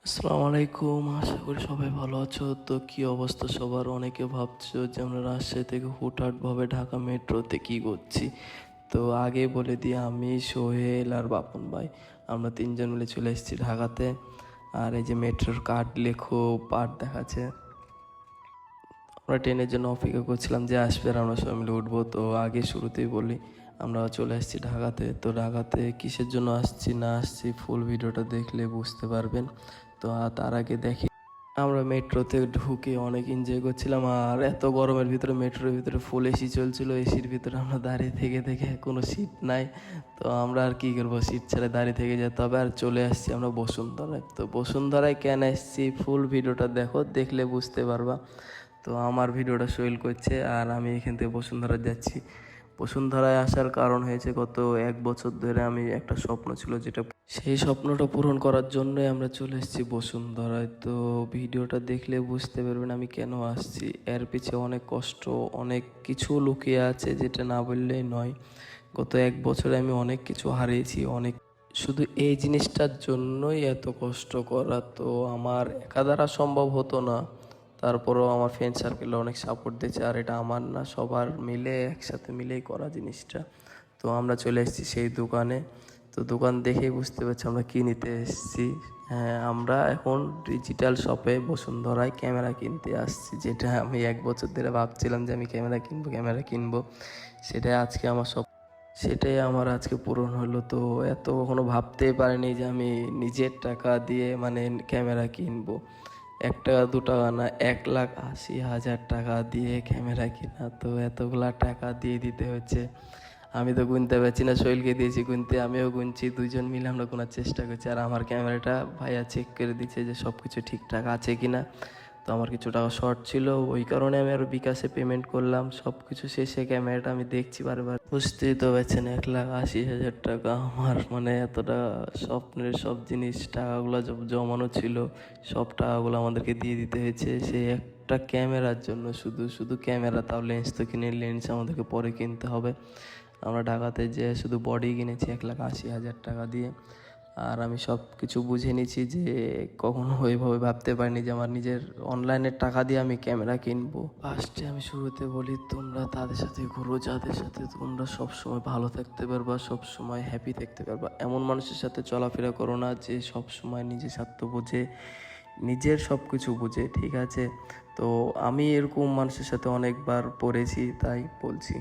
আসসালামু আলাইকুম, আশা করি সবাই ভালো আছো। তো কি অবস্থা সবার? অনেকে ভাবছো যে আমরা রাজশাহী থেকে হুটহাটভাবে ঢাকা মেট্রোতে কি করছি। তো আগে বলে দিই, আমি সোহেল আর বাপন ভাই আমরা তিনজন মিলে চলে এসেছি ঢাকাতে। আর এই যে মেট্রোর কার্ড লেখো পার্ট দেখাচ্ছে। আমরা ট্রেনের জন্য অপেক্ষা করছিলাম যে আসবে আর আমরা সবাই মিলে উঠবো। তো আগে শুরুতেই বলি, আমরা চলে আসছি ঢাকাতে। তো ঢাকাতে কিসের জন্য আসছি না আসছি ফুল ভিডিওটা দেখলে বুঝতে পারবেন। তো তার আগে দেখি, আমরা মেট্রোতে ঢুকে অনেক এনজয় করছিলাম। আর এত গরমের ভিতরে মেট্রোর ভিতরে ফুল এসি চলছিল, এসির ভিতরে আমরা দাঁড়িয়ে থেকে থেকে কোনো সিট নাই। তো আমরা আর কী করবো, সিট ছেড়ে দাঁড়িয়ে থেকে যেতে হবে। আর চলে আসছি আমরা বসুন্ধরায়। তো বসুন্ধরায় কেন এসছি ফুল ভিডিওটা দেখো, দেখলে বুঝতে পারবা। তো আমার ভিডিওটা সোহেল করছে আর আমি এখান থেকে বসুন্ধরা যাচ্ছি। বসুন্ধরায় আসার কারণ হয়েছে, গত 1 বছর ধরে আমি একটা স্বপ্ন ছিল, যেটা সেই স্বপ্নটা পূরণ করার জন্যই আমরা চলে এসেছি বসুন্ধরায়। তো ভিডিওটা দেখলে বুঝতে পারবেন আমি কেন আসছি। এর পিছে অনেক কষ্ট, অনেক কিছু লুকিয়ে আছে, যেটা না বললেই নয়। গত 1 বছরে আমি অনেক কিছু হারিয়েছি, অনেক, শুধু এই জিনিসটার জন্যই এত কষ্ট করা। তো আমার একা দ্বারা সম্ভব হতো না, তারপরেও আমার ফ্রেন্ড সার্কেলে অনেক সাপোর্ট দিয়েছে। আর এটা আমার না, সবার মিলে একসাথে মিলেই করা জিনিসটা। তো আমরা চলে এসেছি সেই দোকানে। তো দোকান দেখেই বুঝতে পারছি আমরা কী নিতে এসেছি। হ্যাঁ, আমরা এখন ডিজিটাল শপে বসুন্ধরায় ক্যামেরা কিনতে আসছি, যেটা আমি 1 বছর ধরে ভাবছিলাম যে আমি ক্যামেরা কিনবো। সেটাই আমার আজকে পূরণ হলো। তো এত কখনো ভাবতেই পারিনি যে আমি নিজের টাকা দিয়ে মানে ক্যামেরা কিনবো। 1 টাকা 2 টাকা না, 1,80,000 টাকা দিয়ে ক্যামেরা কিনা। তো এতগুলা টাকা দিয়ে দিতে হচ্ছে, আমি তো গুনতে পারছি না। সোহেলকে দিয়েছি গুনতে, আমিও গুনছি, দুইজন মিলে আমরা গোনার চেষ্টা করছি। আর আমার ক্যামেরাটা ভাইয়া চেক করে দিচ্ছে যে সব কিছু ঠিকঠাক আছে কিনা। তো আমার কিছু টাকা শর্ট ছিল, ওই কারণে আমি আরও বিকাশে পেমেন্ট করলাম। সব কিছু শেষে ক্যামেরাটা আমি দেখছি বারবার। বুঝতেই তো পারছেন, 1,80,000 টাকা আমার মানে এতটা স্বপ্নের সব জিনিস, টাকাগুলো জমানো ছিল, সব টাকাগুলো আমাদেরকে দিয়ে দিতে হয়েছে সেই একটা ক্যামেরার জন্য। শুধু শুধু ক্যামেরা, তাও লেন্স তো কিনে, লেন্স আমাদেরকে পরে কিনতে হবে। আমরা ঢাকাতে যে শুধু বডি কিনেছি 1,80,000 টাকা দিয়ে। আর আমি সব কিছু বুঝে নিয়েছি যে কখনো ওইভাবে ভাবতে পারিনি যে আমার নিজের অনলাইনের টাকা দিয়ে আমি ক্যামেরা কিনবো। ফার্স্টে আমি শুরুতে বলি, তোমরা তাদের সাথে ঘুরো যাদের সাথে তোমরা সবসময় ভালো থাকতে পারবা, সবসময় হ্যাপি থাকতে পারবা। এমন মানুষের সাথে চলাফেরা করো না যে সবসময় নিজের স্বার্থ বোঝে, নিজের সব কিছু বুঝে, ঠিক আছে? তো আমি এরকম মানুষের সাথে অনেকবার পড়েছি, তাই বলছি।